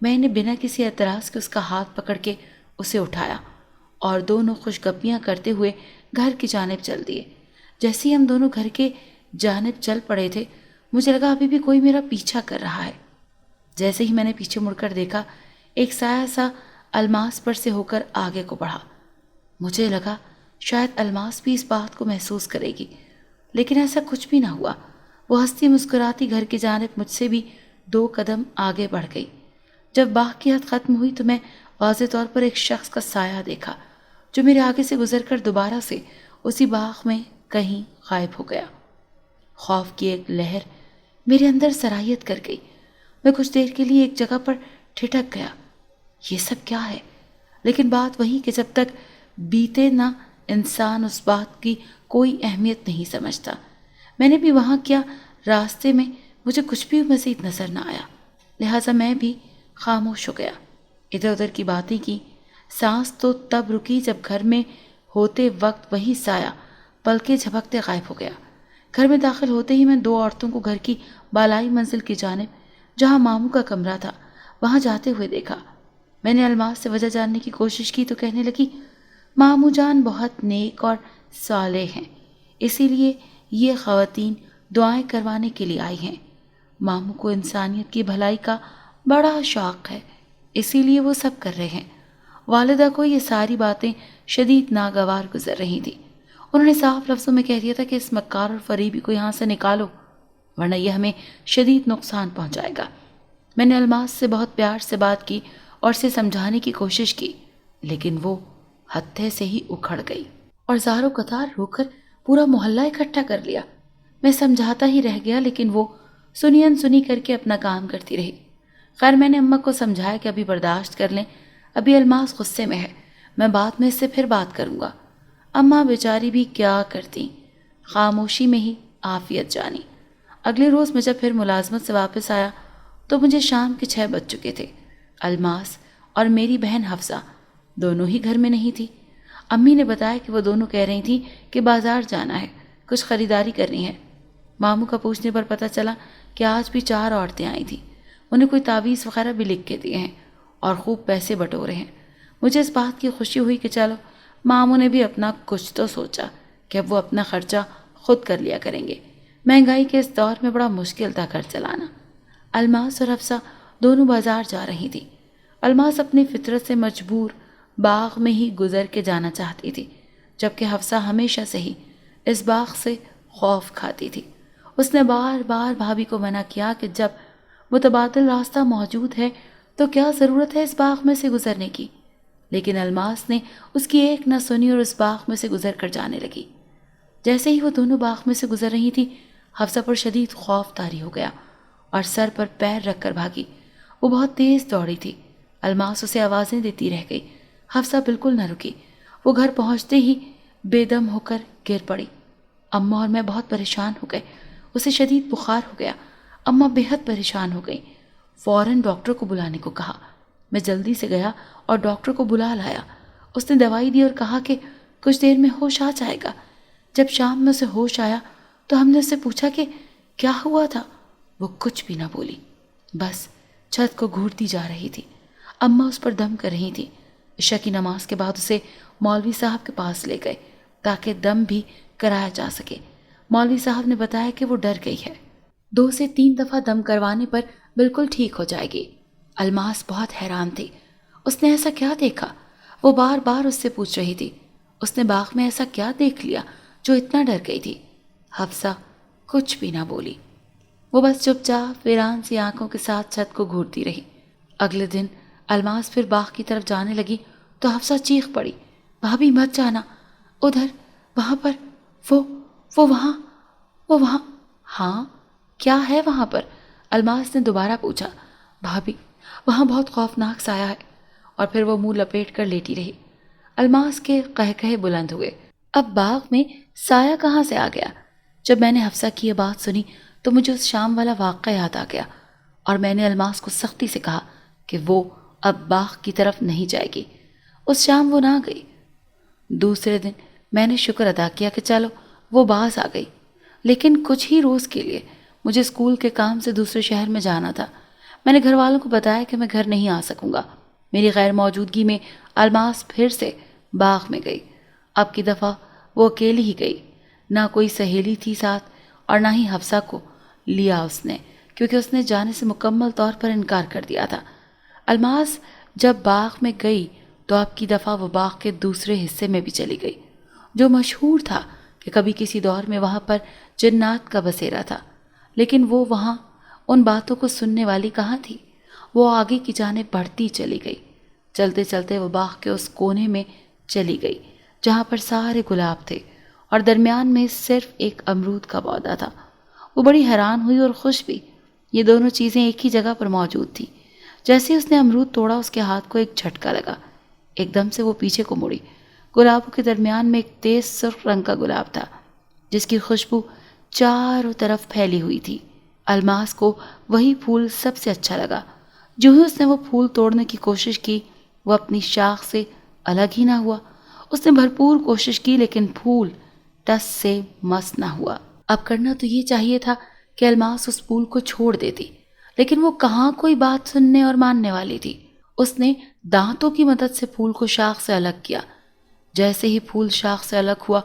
میں نے بنا کسی اعتراض کے اس کا ہاتھ پکڑ کے اسے اٹھایا اور دونوں خوشگپیاں کرتے ہوئے گھر کی جانب چل دیے۔ جیسے ہی ہم دونوں گھر کے جانب چل پڑے تھے، مجھے لگا ابھی بھی کوئی میرا پیچھا کر رہا ہے۔ جیسے ہی میں نے پیچھے مڑ کر دیکھا، ایک سایہ سا الماس پر سے ہو کر آگے کو بڑھا۔ مجھے لگا شاید الماس بھی اس بات کو محسوس کرے گی، لیکن ایسا کچھ بھی نہ ہوا۔ وہ ہنستی مسکراتی گھر کی جانب مجھ سے بھی 2 قدم آگے بڑھ گئی۔ جب باغ کی حد ختم ہوئی تو میں واضح طور پر ایک شخص کا سایہ دیکھا جو میرے آگے سے گزر کر دوبارہ سے اسی باغ میں کہیں غائب ہو گیا۔ خوف کی ایک لہر میرے اندر سرایت کر گئی۔ میں کچھ دیر کے لیے ایک جگہ پر ٹھٹک گیا۔ یہ سب کیا ہے؟ لیکن بات وہی کہ جب تک بیتے نہ انسان اس بات کی کوئی اہمیت نہیں سمجھتا۔ میں نے بھی وہاں کیا، راستے میں مجھے کچھ بھی مزید نظر نہ آیا، لہٰذا میں بھی خاموش ہو گیا۔ ادھر ادھر کی باتیں کی۔ سانس تو تب رکی جب گھر میں ہوتے وقت وہی سایہ پلکیں جھپکتے غائب ہو گیا۔ گھر میں داخل ہوتے ہی میں 2 عورتوں کو گھر کی بالائی منزل کی جانب جہاں ماموں کا کمرہ تھا وہاں جاتے ہوئے دیکھا۔ میں نے الماس سے وجہ جاننے کی کوشش کی تو کہنے لگی، ماموں جان بہت نیک اور صالح ہیں، اسی لیے یہ خواتین دعائیں کروانے کے لیے آئی ہیں۔ ماموں کو انسانیت کی بھلائی کا بڑا شوق ہے، اسی لیے وہ سب کر رہے ہیں۔ والدہ کو یہ ساری باتیں شدید ناگوار گزر رہی تھیں۔ انہوں نے صاف لفظوں میں کہہ دیا تھا کہ اس مکار اور فریبی کو یہاں سے نکالو، ورنہ یہ ہمیں شدید نقصان پہنچائے گا۔ میں نے الماس سے بہت پیار سے بات کی اور اسے سمجھانے کی کوشش کی، لیکن وہ ہتھے سے ہی اکھڑ گئی اور زاروں قطار رو کر پورا محلہ اکٹھا کر لیا۔ میں سمجھاتا ہی رہ گیا، لیکن وہ سنی انسنی کر کے اپنا کام کرتی رہی۔ خیر میں نے اماں کو سمجھایا کہ ابھی برداشت کر لیں، ابھی الماس غصے میں ہے، میں بعد میں اس سے پھر بات کروں گا۔ اماں بیچاری بھی کیا کرتی، خاموشی میں ہی عافیت جانی۔ اگلے روز میں جب پھر ملازمت سے واپس آیا تو مجھے شام کے 6 بج چکے تھے۔ الماس اور میری بہن حفصہ دونوں ہی گھر میں نہیں تھی۔ امی نے بتایا کہ وہ دونوں کہہ رہی تھیں کہ بازار جانا ہے، کچھ خریداری کرنی ہے۔ ماموں کا پوچھنے پر پتہ چلا کہ آج بھی 4 عورتیں آئی تھیں، انہیں کوئی تعویذ وغیرہ بھی لکھ کے دیے ہیں اور خوب پیسے بٹورے ہیں۔ مجھے اس بات کی خوشی ہوئی کہ چلو ماموں نے بھی اپنا کچھ تو سوچا کہ اب وہ اپنا خرچہ خود کر لیا کریں گے۔ مہنگائی کے اس دور میں بڑا مشکل تھا گھر چلانا۔ الماس اور حفصہ دونوں بازار جا رہی تھی۔ الماس اپنی فطرت سے مجبور باغ میں ہی گزر کے جانا چاہتی تھی، جبکہ حفصہ ہمیشہ سے ہی اس باغ سے خوف کھاتی تھی۔ اس نے بار بار بھابھی کو منع کیا کہ جب متبادل راستہ موجود ہے تو کیا ضرورت ہے اس باغ میں سے گزرنے کی، لیکن الماس نے اس کی ایک نہ سنی اور اس باغ میں سے گزر کر جانے لگی۔ جیسے ہی وہ دونوں باغ میں سے گزر رہی تھی، حفصہ پر شدید خوف طاری ہو گیا اور سر پر پیر رکھ کر بھاگی۔ وہ بہت تیز دوڑی تھی۔ الماس اسے آوازیں دیتی رہ گئی، حفصہ بالکل نہ رکی۔ وہ گھر پہنچتے ہی بے دم ہو کر گر پڑی۔ اماں اور میں بہت پریشان ہو گئے، اسے شدید بخار ہو گیا۔ اماں بے حد پریشان ہو گئی، فوراً ڈاکٹر کو بلانے کو کہا۔ میں جلدی سے گیا اور ڈاکٹر کو بلا لایا۔ اس نے دوائی دی اور کہا کہ کچھ دیر میں ہوش آ جائے گا۔ جب شام میں اسے ہوش آیا تو ہم نے اس سے پوچھا کہ کیا ہوا تھا۔ وہ کچھ بھی نہ بولی، بس چھت کو گھورتی جا رہی تھی۔ اماں اس پر دم کر رہی تھی۔ عشاء کی نماز کے بعد اسے مولوی صاحب کے پاس لے گئے تاکہ دم بھی کرایا جا سکے۔ مولوی صاحب نے بتایا کہ وہ ڈر گئی ہے، 2 سے 3 دفعہ دم کروانے پر بالکل ٹھیک ہو جائے گی۔ الماس بہت حیران تھی، اس نے ایسا کیا دیکھا؟ وہ بار بار اس سے پوچھ رہی تھی، اس نے باغ میں ایسا کیا دیکھ لیا جو اتنا ڈر گئی تھی؟ حفصہ کچھ بھی نہ بولی، وہ بس چپ چاپ ویران سی آنکھوں کے ساتھ چھت کو گھورتی رہی۔ اگلے دن الماس پھر باغ کی طرف جانے لگی تو حفصہ چیخ پڑی، بھابھی مت جانا، ادھر وہاں پر وہ وہاں۔ ہاں کیا ہے وہاں پر؟ الماس نے دوبارہ پوچھا۔ بھابھی وہاں بہت خوفناک سایہ ہے، اور پھر وہ منہ لپیٹ کر لیٹی رہی۔ الماس کے قہقہے بلند ہوئے۔ اب باغ میں سایہ کہاں سے آ گیا؟ جب میں نے حفصہ کی یہ بات سنی تو مجھے اس شام والا واقعہ یاد آ گیا، اور میں نے الماس کو سختی سے کہا کہ وہ اب باغ کی طرف نہیں جائے گی۔ اس شام وہ نہ گئی۔ دوسرے دن میں نے شکر ادا کیا کہ چلو وہ باز آ گئی، لیکن کچھ ہی روز کے لیے مجھے اسکول کے کام سے دوسرے شہر میں جانا تھا۔ میں نے گھر والوں کو بتایا کہ میں گھر نہیں آ سکوں گا۔ میری غیر موجودگی میں الماس پھر سے باغ میں گئی۔ اب کی دفعہ وہ اکیلی ہی گئی، نہ کوئی سہیلی تھی ساتھ اور نہ ہی حفصہ کو لیا اس نے، کیونکہ اس نے جانے سے مکمل طور پر انکار کر دیا تھا۔ الماس جب باغ میں گئی تو اب کی دفعہ وہ باغ کے دوسرے حصے میں بھی چلی گئی، جو مشہور تھا کہ کبھی کسی دور میں وہاں پر جنات کا بسیرا تھا، لیکن وہ وہاں ان باتوں کو سننے والی کہاں تھی۔ وہ آگے کی جانب بڑھتی چلی گئی۔ چلتے چلتے وہ باغ کے اس کونے میں چلی گئی جہاں پر سارے گلاب تھے اور درمیان میں صرف ایک امرود کا پودا تھا۔ وہ بڑی حیران ہوئی اور خوش بھی۔ یہ دونوں چیزیں ایک ہی جگہ پر موجود تھیں۔ جیسے اس نے امرود توڑا، اس کے ہاتھ کو ایک جھٹکا لگا۔ ایک دم سے وہ پیچھے کو مڑی۔ گلابوں کے درمیان میں ایک تیز سرخ رنگ کا گلاب تھا جس کی خوشبو چاروں طرف پھیلی ہوئی تھی۔ الماس کو وہی پھول سب سے اچھا لگا۔ جو ہی اس نے وہ پھول توڑنے کی کوشش کی، وہ اپنی شاخ سے الگ ہی نہ ہوا۔ اس نے بھرپور کوشش کی لیکن پھول ٹس سے مس نہ ہوا۔ اب کرنا تو یہ چاہیے تھا کہ الماس اس پھول کو چھوڑ دیتی، لیکن وہ کہاں کوئی بات سننے اور ماننے والی تھی۔ اس نے دانتوں کی مدد سے پھول کو شاخ سے الگ کیا۔ جیسے ہی پھول شاخ سے الگ ہوا،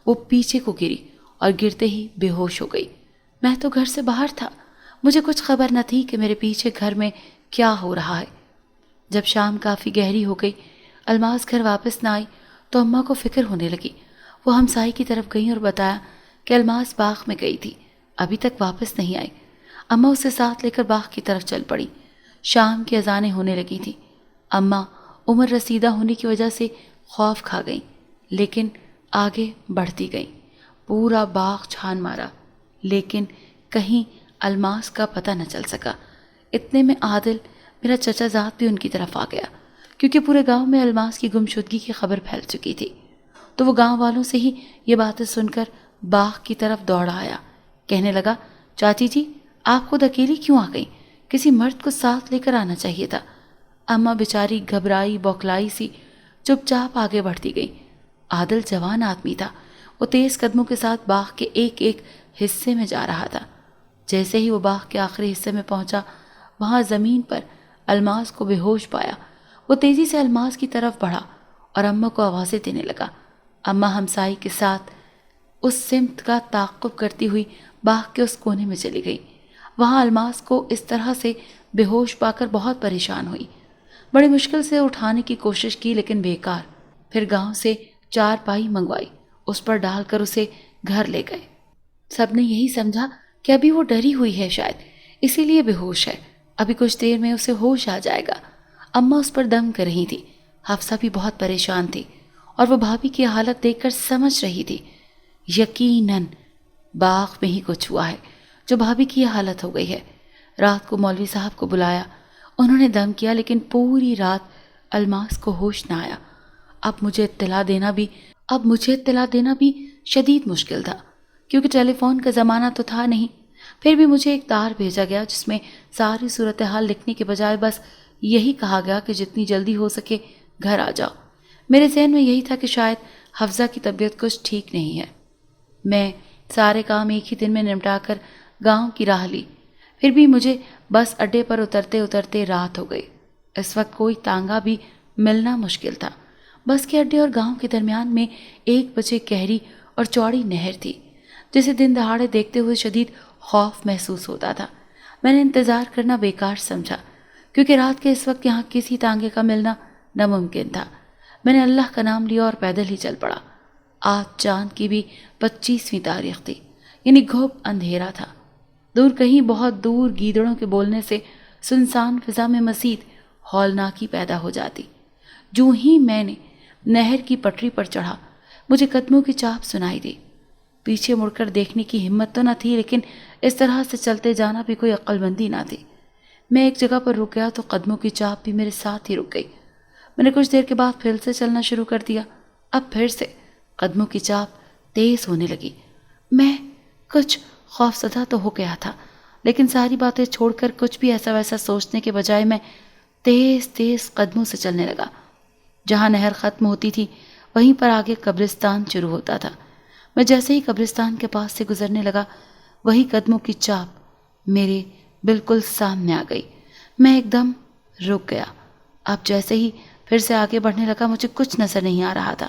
وہ پیچھے کو گری اور گرتے ہی بے ہوش ہو گئی۔ میں تو گھر سے باہر تھا، مجھے کچھ خبر نہ تھی کہ میرے پیچھے گھر میں کیا ہو رہا ہے۔ جب شام کافی گہری ہو گئی، الماس گھر واپس نہ آئی تو اماں کو فکر ہونے لگی۔ وہ ہمسائی کی طرف گئیں اور بتایا کہ الماس باغ میں گئی تھی، ابھی تک واپس نہیں آئی۔ اماں اسے ساتھ لے کر باغ کی طرف چل پڑی۔ شام کی اذانیں ہونے لگی تھیں۔ اماں عمر رسیدہ ہونے کی وجہ سے خوف کھا گئیں، لیکن آگے بڑھتی گئیں۔ پورا باغ چھان مارا، لیکن کہیں الماس کا پتہ نہ چل سکا۔ اتنے میں عادل، میرا چچا زاد، بھی ان کی طرف آ گیا، کیونکہ پورے گاؤں میں الماس کی گمشدگی کی خبر پھیل چکی تھی۔ تو وہ گاؤں والوں سے ہی یہ باتیں سن کر باغ کی طرف دوڑا آیا۔ کہنے لگا، چاچی جی، آپ خود اکیلی کیوں آ گئیں؟ کسی مرد کو ساتھ لے کر آنا چاہیے تھا۔ اماں بیچاری گھبرائی بوکھلائی سی چپ چاپ آگے بڑھتی گئی۔ عادل جوان آدمی تھا۔ وہ تیز قدموں کے ساتھ باغ کے ایک ایک حصے میں جا رہا تھا۔ جیسے ہی وہ باغ کے آخری حصے میں پہنچا، وہاں زمین پر الماس کو بے ہوش پایا۔ وہ تیزی سے الماس کی طرف بڑھا اور اماں کو آوازیں دینے لگا۔ اماں ہمسائی کے ساتھ اس سمت کا تعاقب کرتی ہوئی باغ کے اس کونے میں چلی گئی۔ وہاں الماس کو اس طرح سے بے ہوش پا کر بہت پریشان ہوئی۔ بڑی مشکل سے اٹھانے کی کوشش کی لیکن بیکار۔ پھر گاؤں سے چارپائی منگوائی، اس پر ڈال کر اسے گھر لے گئے۔ سب نے یہی سمجھا کہ ابھی وہ ڈری ہوئی ہے، شاید اسی لیے بے ہوش ہے، ابھی کچھ دیر میں اسے ہوش آ جائے گا۔ اماں اس پر دم کر رہی تھی۔ حفصہ بھی بہت پریشان تھی اور وہ بھابھی کی حالت دیکھ کر سمجھ رہی تھی یقیناً باغ میں ہی کچھ ہوا ہے جو بھابھی کی یہ حالت ہو گئی ہے۔ رات کو مولوی صاحب کو بلایا، انہوں نے دم کیا لیکن پوری رات الماس کو ہوش نہ آیا۔ اب مجھے اطلاع دینا بھی شدید مشکل تھا، کیونکہ ٹیلی فون کا زمانہ تو تھا نہیں۔ پھر بھی مجھے ایک تار بھیجا گیا جس میں ساری صورتحال لکھنے کے بجائے بس یہی کہا گیا کہ جتنی جلدی ہو سکے گھر آ جاؤ۔ میرے ذہن میں یہی تھا کہ شاید حفصہ کی طبیعت کچھ ٹھیک نہیں ہے۔ میں سارے کام ایک ہی دن میں نمٹا کر گاؤں کی راہ لی۔ پھر بھی مجھے بس اڈے پر اترتے اترتے رات ہو گئی۔ اس وقت کوئی تانگا بھی ملنا مشکل تھا۔ بس کے اڈے اور گاؤں کے درمیان میں 1 بجے گہری اور چوڑی نہر تھی جسے دن دہاڑے دیکھتے ہوئے شدید خوف محسوس ہوتا تھا۔ میں نے انتظار کرنا بیکار سمجھا، کیونکہ رات کے اس وقت یہاں کسی تانگے کا ملنا ناممکن تھا۔ میں نے اللہ کا نام لیا اور پیدل ہی چل پڑا۔ آج چاند کی بھی 25ویں تاریخ تھی، یعنی گھوپ اندھیرا تھا۔ دور کہیں بہت دور گیدڑوں کے بولنے سے سنسان فضا میں مزید ہولناکی پیدا ہو جاتی۔ جو ہی میں نے نہر کی پٹری پر چڑھا، مجھے قدموں کی چاپ سنائی دی۔ پیچھے مڑ کر دیکھنے کی ہمت تو نہ تھی، لیکن اس طرح سے چلتے جانا بھی کوئی عقل مندی نہ تھی۔ میں ایک جگہ پر رک گیا تو قدموں کی چاپ بھی میرے ساتھ ہی رک گئی۔ میں نے کچھ دیر کے بعد پھر سے چلنا شروع کر دیا۔ اب پھر سے قدموں کی چاپ تیز ہونے لگی۔ میں کچھ خوفزدہ تو ہو گیا تھا، لیکن ساری باتیں چھوڑ کر کچھ بھی ایسا ویسا سوچنے کے بجائے میں تیز تیز قدموں سے چلنے لگا۔ جہاں نہر ختم ہوتی تھی وہیں پر آگے قبرستان شروع ہوتا تھا۔ میں جیسے ہی قبرستان کے پاس سے گزرنے لگا، وہی قدموں کی چاپ میرے بالکل سامنے آ گئی۔ میں ایک دم رک گیا۔ اب جیسے ہی پھر سے آگے بڑھنے لگا مجھے کچھ نظر نہیں آ رہا تھا۔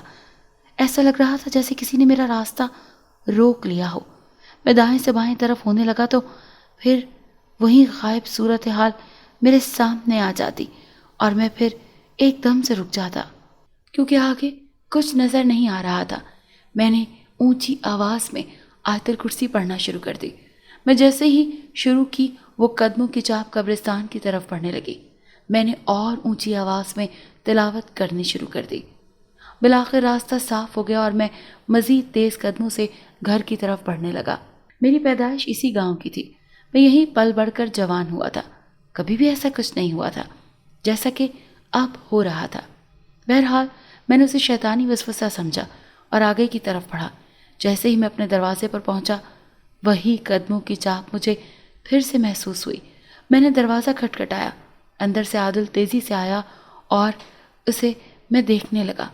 ایسا لگ رہا تھا جیسے کسی نے میرا راستہ روک لیا ہو۔ میں دائیں سے بائیں طرف ہونے لگا تو پھر وہی غائب صورتحال میرے سامنے آ جاتی اور میں پھر ایک دم سے رک جاتا کیونکہ آگے کچھ نظر نہیں آ رہا تھا۔ میں نے اونچی آواز میں آیت الکرسی پڑھنا شروع کر دی۔ میں جیسے ہی شروع کی وہ قدموں کی چاپ قبرستان کی طرف پڑھنے لگی۔ میں نے اور اونچی آواز میں تلاوت کرنی شروع کر دی۔ بالآخر راستہ صاف ہو گیا اور میں مزید تیز قدموں سے گھر کی طرف بڑھنے لگا۔ میری پیدائش اسی گاؤں کی تھی۔ میں یہیں پل بڑھ کر جوان ہوا تھا۔ کبھی بھی ایسا کچھ نہیں ہوا تھا جیسا کہ اب ہو رہا تھا۔ بہرحال میں نے اسے شیطانی وسوسہ سمجھا اور آگے کی طرف بڑھا۔ جیسے ہی میں اپنے دروازے پر پہنچا وہی قدموں کی چاپ مجھے پھر سے محسوس ہوئی۔ میں نے دروازہ کھٹکھٹایا۔ اندر سے عادل تیزی سے آیا اور اسے میں دیکھنے لگا۔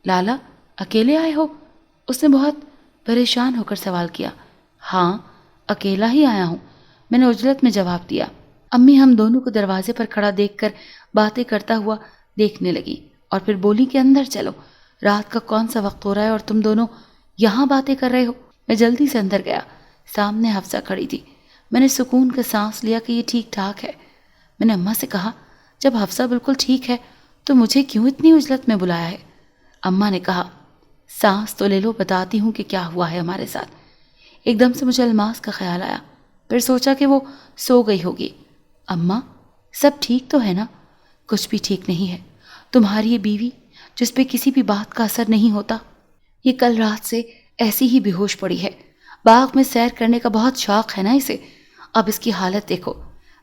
لالا، اکیلے آئے ہو؟ اس نے بہت پریشان ہو کر سوال کیا۔ ہاں، اکیلا ہی آیا ہوں، میں نے عجلت میں جواب دیا۔ امی ہم دونوں کو دروازے پر کھڑا دیکھ کر باتیں کرتا ہوا دیکھنے لگی اور پھر بولی کہ اندر چلو، رات کا کون سا وقت ہو رہا ہے اور تم دونوں یہاں باتیں کر رہے ہو۔ میں جلدی سے اندر گیا۔ سامنے حفصہ کھڑی تھی۔ میں نے سکون کا سانس لیا کہ یہ ٹھیک ٹھاک ہے۔ میں نے اماں سے کہا، جب حفصہ بالکل ٹھیک ہے تو مجھے کیوں اتنی عجلت میں بلایا ہے؟ اماں نے کہا، سانس تو لے لو، بتاتی ہوں کہ کیا ہوا ہے ہمارے ساتھ۔ ایک دم سے مجھے الماس کا خیال آیا۔ پھر سوچا کہ وہ سو گئی ہوگی۔ اماں، سب ٹھیک تو ہے نا؟ کچھ بھی ٹھیک نہیں ہے۔ تمہاری یہ بیوی جس پہ کسی بھی بات کا اثر نہیں ہوتا، یہ کل رات سے ایسی ہی بے ہوش پڑی ہے۔ باغ میں سیر کرنے کا بہت شوق ہے نا اسے۔ اب اس کی حالت دیکھو۔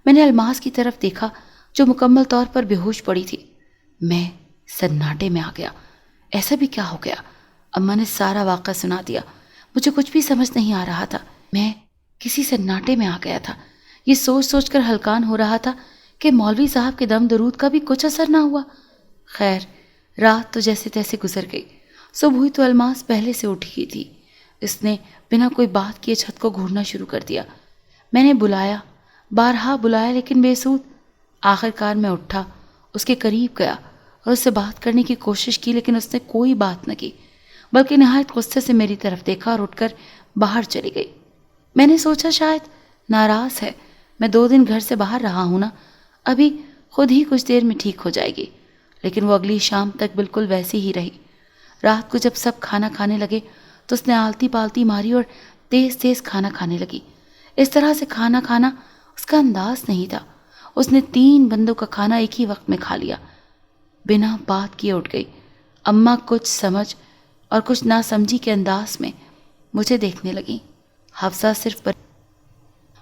میں نے الماس کی طرف دیکھا جو مکمل طور پر بے ہوش پڑی تھی۔ میں سناٹے میں آ گیا۔ ایسا بھی کیا ہو گیا؟ اماں نے سارا واقعہ سنا دیا۔ مجھے کچھ بھی سمجھ نہیں آ رہا تھا۔ میں کسی سناٹے میں آ گیا تھا۔ یہ سوچ سوچ کر ہلکان ہو رہا تھا کہ مولوی صاحب کے دم درود کا بھی کچھ اثر نہ ہوا۔ خیر، رات تو جیسے تیسے گزر گئی۔ صبح ہوئی تو الماس پہلے سے اٹھ گئی تھی۔ اس نے بنا کوئی بات کیے چھت کو گھورنا شروع کر دیا۔ میں نے بلایا، بارہا بلایا، لیکن بے سود۔ آخر کار میں اٹھا، اس کے قریب گیا اور اس سے بات کرنے کی کوشش کی، لیکن اس نے کوئی بات نہ کی، بلکہ نہایت غصے سے میری طرف دیکھا اور اٹھ کر باہر چلی گئی۔ میں نے سوچا شاید ناراض ہے، میں 2 دن گھر سے باہر رہا ہوں نا، ابھی خود ہی کچھ دیر میں ٹھیک ہو جائے گی۔ لیکن وہ اگلی شام تک بالکل ویسی ہی رہی۔ رات کو جب سب کھانا کھانے لگے تو اس نے آلتی پالتی ماری اور تیز تیز کھانا کھانے لگی۔ اس طرح سے کھانا کھانا اس کا انداز نہیں تھا۔ اس نے 3 بندوں کا کھانا ایک ہی وقت میں کھا لیا۔ بنا بات کیے اٹھ گئی۔ اماں کچھ سمجھ اور کچھ ناسمجھی کے انداز میں مجھے دیکھنے لگیں۔ حفصہ صرف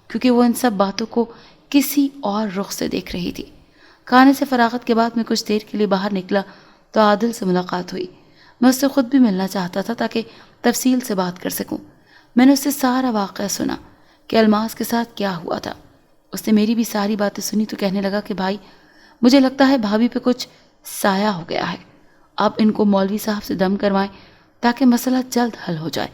کیونکہ وہ ان سب باتوں کو کسی اور رخ سے دیکھ رہی تھی۔ کھانے سے فراغت کے بعد میں کچھ دیر کے لیے باہر نکلا تو عادل سے ملاقات ہوئی۔ میں اس سے خود بھی ملنا چاہتا تھا تاکہ تفصیل سے بات کر سکوں۔ میں نے اس سے سارا واقعہ سنا کہ الماس کے ساتھ کیا ہوا تھا۔ اس نے میری بھی ساری باتیں سنی تو کہنے لگا کہ بھائی، مجھے لگتا ہے بھابھی پہ کچھ سایہ ہو گیا ہے۔ آپ ان کو مولوی صاحب سے دم کروائیں تاکہ مسئلہ جلد حل ہو جائے۔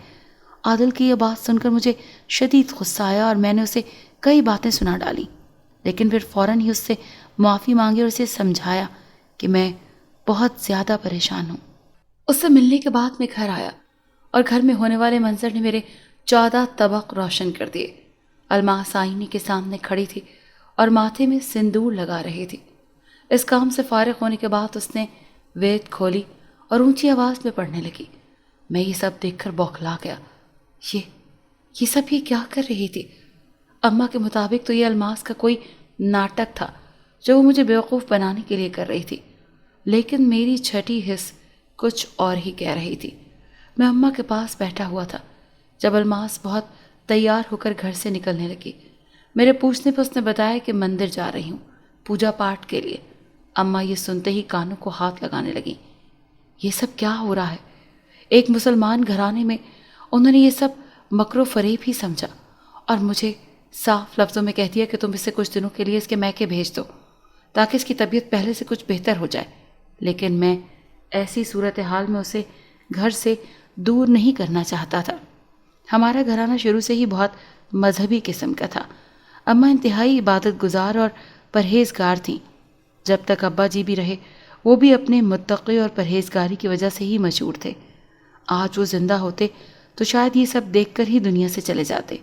عادل کی یہ بات سن کر مجھے شدید غصہ آیا اور میں نے اسے کئی باتیں سنا ڈالیں، لیکن پھر فوراً ہی اس سے معافی مانگی اور اسے سمجھایا کہ میں بہت زیادہ پریشان ہوں۔ اس سے ملنے کے بعد میں گھر آیا اور گھر میں ہونے والے منظر نے میرے 14 طبق روشن کر دیے۔ الماس آئینے کے سامنے کھڑی تھی اور ماتھے میں سندور لگا رہی تھی۔ اس کام سے فارغ ہونے کے بعد اس نے وید کھولی اور اونچی آواز میں پڑھنے لگی۔ میں یہ سب دیکھ کر بوکھلا گیا۔ یہ سب یہ کیا کر رہی تھی؟ اماں کے مطابق تو یہ الماس کا کوئی ناٹک تھا جو وہ مجھے بیوقوف بنانے کے لیے کر رہی تھی، لیکن میری چھٹی حس کچھ اور ہی کہہ رہی تھی۔ میں اماں کے پاس بیٹھا ہوا تھا جب الماس بہت تیار ہو کر گھر سے نکلنے لگی۔ میرے پوچھنے پر اس نے بتایا کہ مندر جا رہی ہوں پوجا پاٹ کے لیے۔ اماں یہ سنتے ہی کانوں کو ہاتھ لگانے لگیں۔ یہ سب کیا ہو رہا ہے؟ ایک مسلمان گھرانے میں انہوں نے یہ سب مکر و فریب ہی سمجھا اور مجھے صاف لفظوں میں کہہ دیا کہ تم اسے کچھ دنوں کے لیے اس کے میکے بھیج دو تاکہ اس کی طبیعت پہلے سے کچھ بہتر ہو جائے۔ لیکن میں ایسی صورتحال میں اسے گھر سے دور نہیں کرنا چاہتا تھا۔ ہمارا گھرانہ شروع سے ہی بہت مذہبی قسم کا تھا۔ اماں انتہائی عبادت گزار اور پرہیزگار تھیں۔ جب تک ابا جی بھی رہے وہ بھی اپنے متقی اور پرہیزگاری کی وجہ سے ہی مشہور تھے۔ آج وہ زندہ ہوتے تو شاید یہ سب دیکھ کر ہی دنیا سے چلے جاتے۔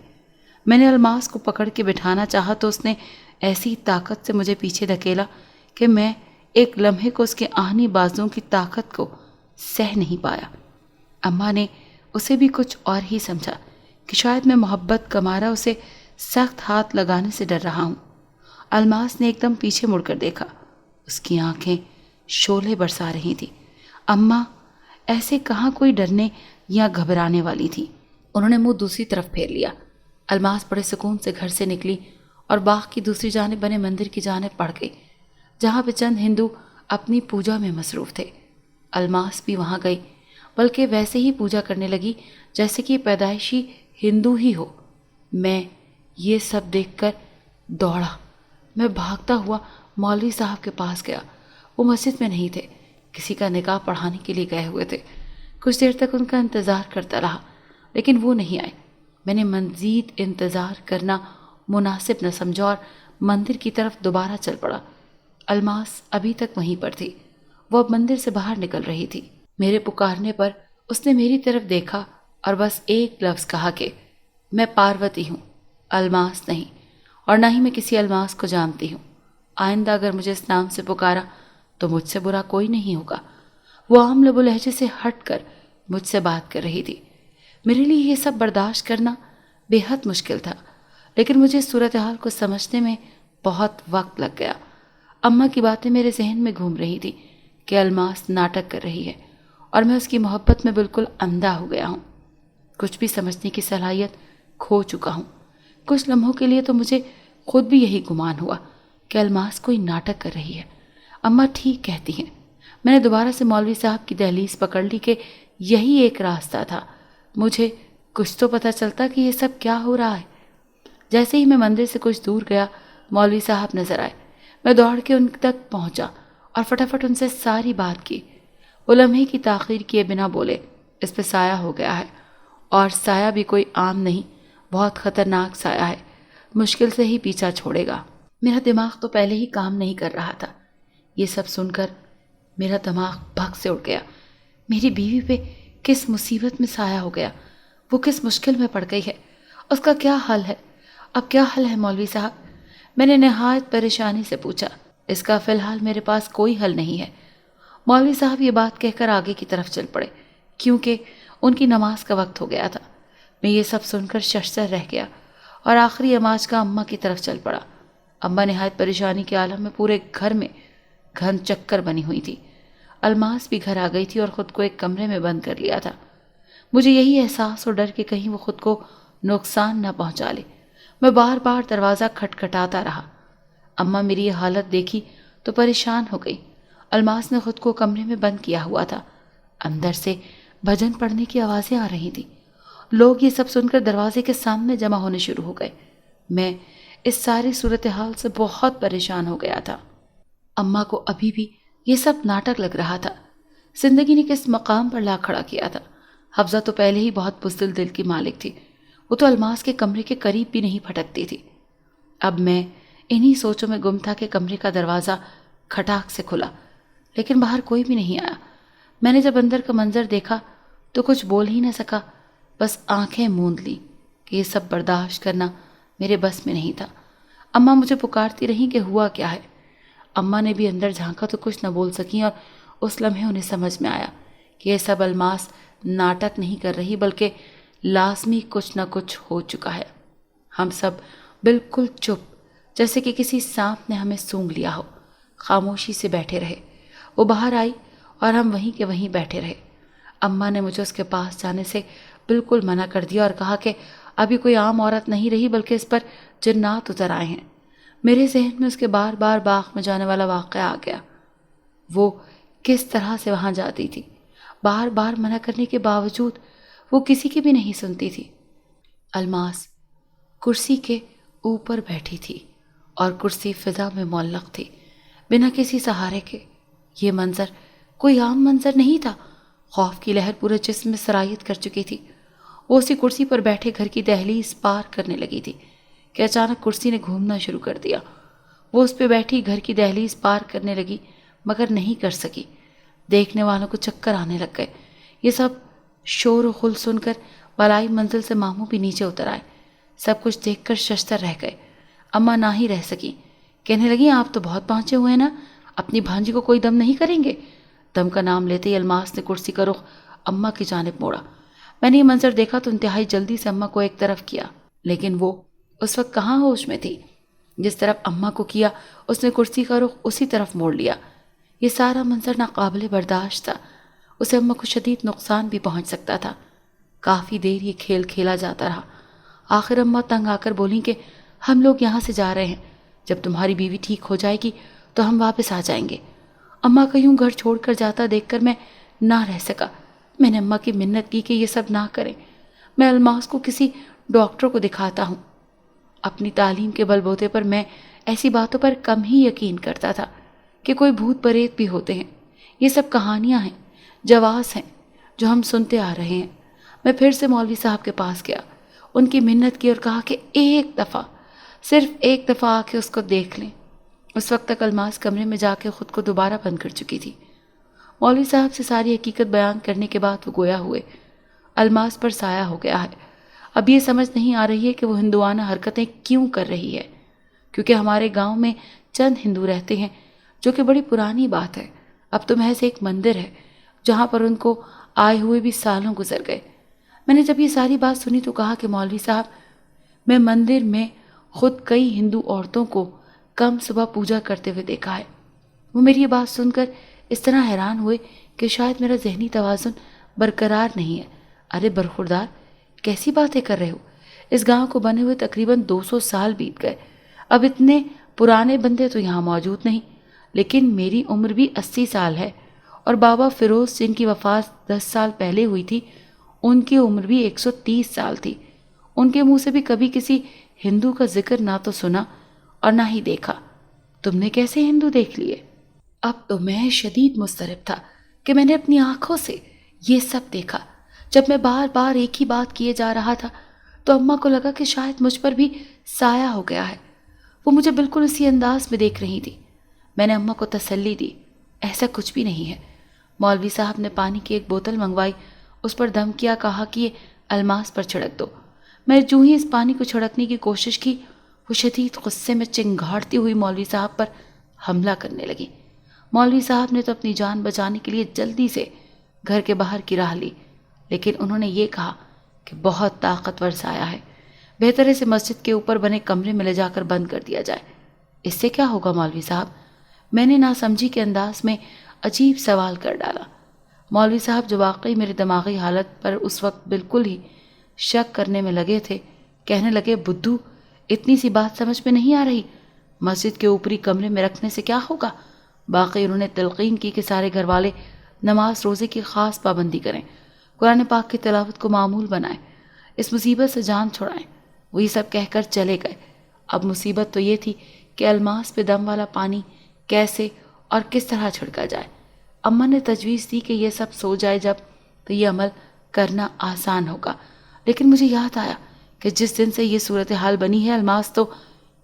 میں نے الماس کو پکڑ کے بٹھانا چاہا تو اس نے ایسی طاقت سے مجھے پیچھے دھکیلا کہ میں ایک لمحے کو اس کے آہنی بازوں کی طاقت کو سہ نہیں پایا۔ اماں نے اسے بھی کچھ اور ہی سمجھا کہ شاید میں محبت کا مارا اسے سخت ہاتھ لگانے سے ڈر رہا ہوں۔ الماس نے ایک دم پیچھے مڑ کر دیکھا، اس کی آنکھیں شعلے برسا رہی تھیں۔ اماں ایسے کہاں کوئی ڈرنے یا گھبرانے والی تھی۔ انہوں نے منہ دوسری طرف پھیر لیا۔ الماس بڑے سکون سے گھر سے نکلی اور باغ کی دوسری جانب بنے مندر کی جانب بڑھ گئی، جہاں پہ چند ہندو اپنی پوجا میں مصروف تھے۔ الماس بھی وہاں گئی، بلکہ ویسے ہی پوجا کرنے لگی جیسے کہ پیدائشی ہندو ہی ہو۔ میں یہ سب دیکھ کر دوڑا۔ میں بھاگتا ہوا مولوی صاحب کے پاس گیا۔ وہ مسجد میں نہیں تھے، کسی کا نکاح پڑھانے کے لیے گئے ہوئے تھے۔ کچھ دیر تک ان کا انتظار کرتا رہا، لیکن وہ نہیں آئے۔ میں نے مزید انتظار کرنا مناسب نہ سمجھا اور مندر کی طرف دوبارہ چل پڑا۔ الماس ابھی تک وہیں پر تھی، وہ اب مندر سے باہر نکل رہی تھی۔ میرے پکارنے پر اس نے میری طرف دیکھا اور بس ایک لفظ کہا کہ میں پاروتی ہوں، الماس نہیں، اور نہ ہی میں کسی الماس کو جانتی ہوں۔ آئندہ اگر مجھے اس نام سے پکارا تو مجھ سے برا کوئی نہیں ہوگا۔ وہ عام لب و لہجے سے ہٹ کر مجھ سے بات کر رہی تھی۔ میرے لیے یہ سب برداشت کرنا بے حد مشکل تھا، لیکن مجھے صورتحال کو سمجھنے میں بہت وقت لگ گیا۔ اماں کی باتیں میرے ذہن میں گھوم رہی تھی کہ الماس ناٹک کر رہی ہے اور میں اس کی محبت میں بالکل اندھا ہو گیا ہوں۔ کچھ بھی سمجھنے کی صلاحیت کھو چکا ہوں۔ کچھ لمحوں کے لیے تو مجھے خود بھی یہی گمان ہوا کہ الماس کوئی ناٹک کر رہی ہے۔ اماں ٹھیک کہتی ہیں۔ میں نے دوبارہ سے مولوی صاحب کی دہلیز پکڑ لی کہ یہی ایک راستہ تھا۔ مجھے کچھ تو پتہ چلتا کہ یہ سب کیا ہو رہا ہے۔ جیسے ہی میں مندر سے کچھ دور گیا، مولوی صاحب نظر آئے۔ میں دوڑ کے ان تک پہنچا اور فٹافٹ ان سے ساری بات کی۔ وہ لمحے کی تاخیر کیے بنا بولے، اس پہ سایہ ہو گیا ہے، اور سایہ بھی کوئی عام نہیں، بہت خطرناک سایہ ہے، مشکل سے ہی پیچھا چھوڑے گا۔ میرا دماغ تو پہلے ہی کام نہیں کر رہا تھا۔ یہ سب سن کر میرا دماغ بھگ سے اٹھ گیا۔ میری بیوی پہ کس مصیبت میں سایہ ہو گیا، وہ کس مشکل میں پڑ گئی ہے، اس کا کیا حل ہے؟ اب کیا حل ہے مولوی صاحب؟ میں نے نہایت پریشانی سے پوچھا۔ اس کا فی الحال میرے پاس کوئی حل نہیں ہے۔ مولوی صاحب یہ بات کہہ کر آگے کی طرف چل پڑے، کیونکہ ان کی نماز کا وقت ہو گیا تھا۔ میں یہ سب سن کر ششدر رہ گیا اور آخری نماز کا اماں کی طرف چل پڑا۔ اماں نہایت پریشانی کے عالم میں پورے گھر میں گھن چکر بنی ہوئی تھی۔ الماس بھی گھر آ گئی تھی اور خود کو ایک کمرے میں بند کر لیا تھا۔ مجھے یہی احساس اور ڈر کہ کہیں وہ خود کو نقصان نہ پہنچا لے۔ میں بار بار دروازہ کھٹکھٹاتا رہا۔ اماں میری یہ حالت دیکھی تو پریشان ہو گئی۔ الماس نے خود کو کمرے میں بند کیا ہوا تھا۔ اندر سے بھجن پڑھنے کی آوازیں آ رہی تھیں۔ لوگ یہ سب سن کر دروازے کے سامنے جمع ہونے شروع ہو گئے۔ میں اس ساری صورتحال سے بہت پریشان ہو گیا تھا۔ اماں کو ابھی بھی یہ سب ناٹک لگ رہا تھا۔ زندگی نے کس مقام پر لا کھڑا کیا تھا۔ حفظہ تو پہلے ہی بہت بزدل دل کی مالک تھی، وہ تو الماس کے کمرے کے قریب بھی نہیں پھٹکتی تھی۔ اب میں انہی سوچوں میں گم تھا کہ کمرے کا دروازہ کھٹاک سے کھلا، لیکن باہر کوئی بھی نہیں آیا۔ میں نے جب اندر کا منظر دیکھا تو کچھ بول ہی نہ سکا، بس آنکھیں موند لی کہ یہ سب برداشت کرنا میرے بس میں نہیں تھا۔ اماں مجھے پکارتی رہیں کہ ہوا کیا ہے۔ اماں نے بھی اندر جھانکا تو کچھ نہ بول سکیں، اور اس لمحے انہیں سمجھ میں آیا کہ یہ سب الماس ناٹک نہیں کر رہی، بلکہ لازمی کچھ نہ کچھ ہو چکا ہے۔ ہم سب بالکل چپ، جیسے کہ کسی سانپ نے ہمیں سونگھ لیا ہو، خاموشی سے بیٹھے رہے۔ وہ باہر آئی اور ہم وہیں کے وہیں بیٹھے رہے۔ اماں نے مجھے اس کے پاس جانے سے بالکل منع کر دیا اور کہا کہ ابھی کوئی عام عورت نہیں رہی، بلکہ اس پر جنات اتر آئے ہیں۔ میرے ذہن میں اس کے بار بار باغ میں جانے والا واقعہ آ گیا۔ وہ کس طرح سے وہاں جاتی تھی، بار بار منع کرنے کے باوجود وہ کسی کی بھی نہیں سنتی تھی۔ الماس کرسی کے اوپر بیٹھی تھی اور کرسی فضا میں معلق تھی، بنا کسی سہارے کے۔ یہ منظر کوئی عام منظر نہیں تھا۔ خوف کی لہر پورے جسم میں سرایت کر چکی تھی۔ وہ اسی کرسی پر بیٹھے گھر کی دہلیز پار کرنے لگی تھی کہ اچانک کرسی نے گھومنا شروع کر دیا۔ وہ اس پہ بیٹھی گھر کی دہلیز پار کرنے لگی مگر نہیں کر سکی۔ دیکھنے والوں کو چکر آنے لگ گئے۔ یہ سب شور و خل سن کر بالائی منزل سے ماموں بھی نیچے اتر آئے۔ سب کچھ دیکھ کر ششدر رہ گئے۔ اماں نہ ہی رہ سکی، کہنے لگی آپ تو بہت پہنچے ہوئے ہیں نا، اپنی بھانجی کو کوئی دم نہیں کریں گے؟ دم کا نام لیتے ہی الماس نے کرسی کا رخ اماں کی جانب موڑا۔ میں نے یہ منظر دیکھا تو انتہائی جلدی سے اماں کو ایک طرف کیا، لیکن وہ اس وقت کہاں ہوش میں تھی۔ جس طرف اماں کو کیا اس نے کرسی کا رخ اسی طرف موڑ لیا۔ یہ سارا منظر ناقابل برداشت تھا، اسے اماں کو شدید نقصان بھی پہنچ سکتا تھا۔ کافی دیر یہ کھیل کھیلا جاتا رہا۔ آخر اماں تنگ آ کر بولیں کہ ہم لوگ یہاں سے جا رہے ہیں، جب تمہاری بیوی ٹھیک ہو جائے گی تو ہم واپس آ جائیں گے۔ اماں کا یوں گھر چھوڑ کر جاتا دیکھ کر میں نہ رہ سکا۔ میں نے اماں کی منت کی کہ یہ سب نہ کریں، میں الماس کو کسی ڈاکٹر کو دکھاتا ہوں۔ اپنی تعلیم کے بل بوتے پر میں ایسی باتوں پر کم ہی یقین کرتا تھا کہ کوئی بھوت پریت بھی ہوتے ہیں۔ یہ سب کہانیاں ہیں، جواز ہیں جو ہم سنتے آ رہے ہیں۔ میں پھر سے مولوی صاحب کے پاس گیا، ان کی منت کی اور کہا کہ ایک دفعہ، صرف ایک دفعہ آ کے اس کو دیکھ لیں۔ اس وقت تک الماس کمرے میں جا کے خود کو دوبارہ بند کر چکی تھی۔ مولوی صاحب سے ساری حقیقت بیان کرنے کے بعد وہ گویا ہوئے۔ الماس پر سایہ ہو گیا ہے۔ اب یہ سمجھ نہیں آ رہی ہے کہ وہ ہندوانہ حرکتیں کیوں کر رہی ہے، کیونکہ ہمارے گاؤں میں چند ہندو رہتے ہیں، جو کہ بڑی پرانی بات ہے۔ اب تو محض ایک مندر ہے جہاں پر ان کو آئے ہوئے بھی سالوں گزر گئے۔ میں نے جب یہ ساری بات سنی تو کہا کہ مولوی صاحب، میں مندر میں خود کئی ہندو عورتوں کو کم صبح پوجا کرتے ہوئے دیکھا ہے۔ وہ میری یہ بات سن کر اس طرح حیران ہوئے کہ شاید میرا ذہنی توازن برقرار نہیں ہے۔ ارے برخوردار، کیسی باتیں کر رہے ہو؟ اس گاؤں کو بنے ہوئے تقریباً 200 سال بیت گئے، اب اتنے پرانے بندے تو یہاں موجود نہیں، لیکن میری عمر بھی 80 سال ہے، اور بابا فیروز جن کی وفات 10 سال پہلے ہوئی تھی، ان کی عمر بھی 130 سال تھی۔ ان کے منہ سے بھی کبھی کسی ہندو کا ذکر نہ تو سنا اور نہ ہی دیکھا۔ تم نے کیسے ہندو دیکھ لیے؟ اب تو میں شدید مضطرب تھا کہ میں نے اپنی آنکھوں سے یہ سب دیکھا۔ جب میں بار بار ایک ہی بات کیے جا رہا تھا تو اماں کو لگا کہ شاید مجھ پر بھی سایہ ہو گیا ہے۔ وہ مجھے بالکل اسی انداز میں دیکھ رہی تھی۔ میں نے اماں کو تسلی دی، ایسا کچھ بھی نہیں ہے۔ مولوی صاحب نے پانی کی ایک بوتل منگوائی، اس پر دم کیا، کہا کہ یہ الماس پر چھڑک دو۔ میں جو ہی اس پانی کو چھڑکنے کی کوشش کی، وہ شدید غصے میں چنگھاڑتی ہوئی مولوی صاحب پر حملہ کرنے لگی۔ مولوی صاحب نے تو اپنی جان بچانے کے لیے جلدی سے گھر کے باہر کی راہ لی، لیکن انہوں نے یہ کہا کہ بہت طاقتور سایہ ہے، بہتر ہے اسے مسجد کے اوپر بنے کمرے میں لے جا کر بند کر دیا جائے۔ اس سے کیا ہوگا مولوی صاحب؟ میں نے ناسمجھی کے انداز میں عجیب سوال کر ڈالا۔ مولوی صاحب جو واقعی میری دماغی حالت پر اس وقت بالکل ہی شک کرنے میں لگے تھے، کہنے لگے بدھو، اتنی سی بات سمجھ میں نہیں آ رہی؟ مسجد کے اوپری کمرے میں رکھنے سے کیا ہوگا؟ باقی انہوں نے تلقین کی کہ سارے گھر والے نماز روزے کی خاص پابندی کریں، قرآن پاک کی تلاوت کو معمول بنائیں، اس مصیبت سے جان چھڑائیں۔ وہ یہ سب کہہ کر چلے گئے۔ اب مصیبت تو یہ تھی کہ الماس پہ دم والا پانی کیسے اور کس طرح چھڑکا جائے۔ اماں نے تجویز دی کہ یہ سب سو جائے جب تو یہ عمل کرنا آسان ہوگا، لیکن مجھے یاد آیا کہ جس دن سے یہ صورتحال بنی ہے، الماس تو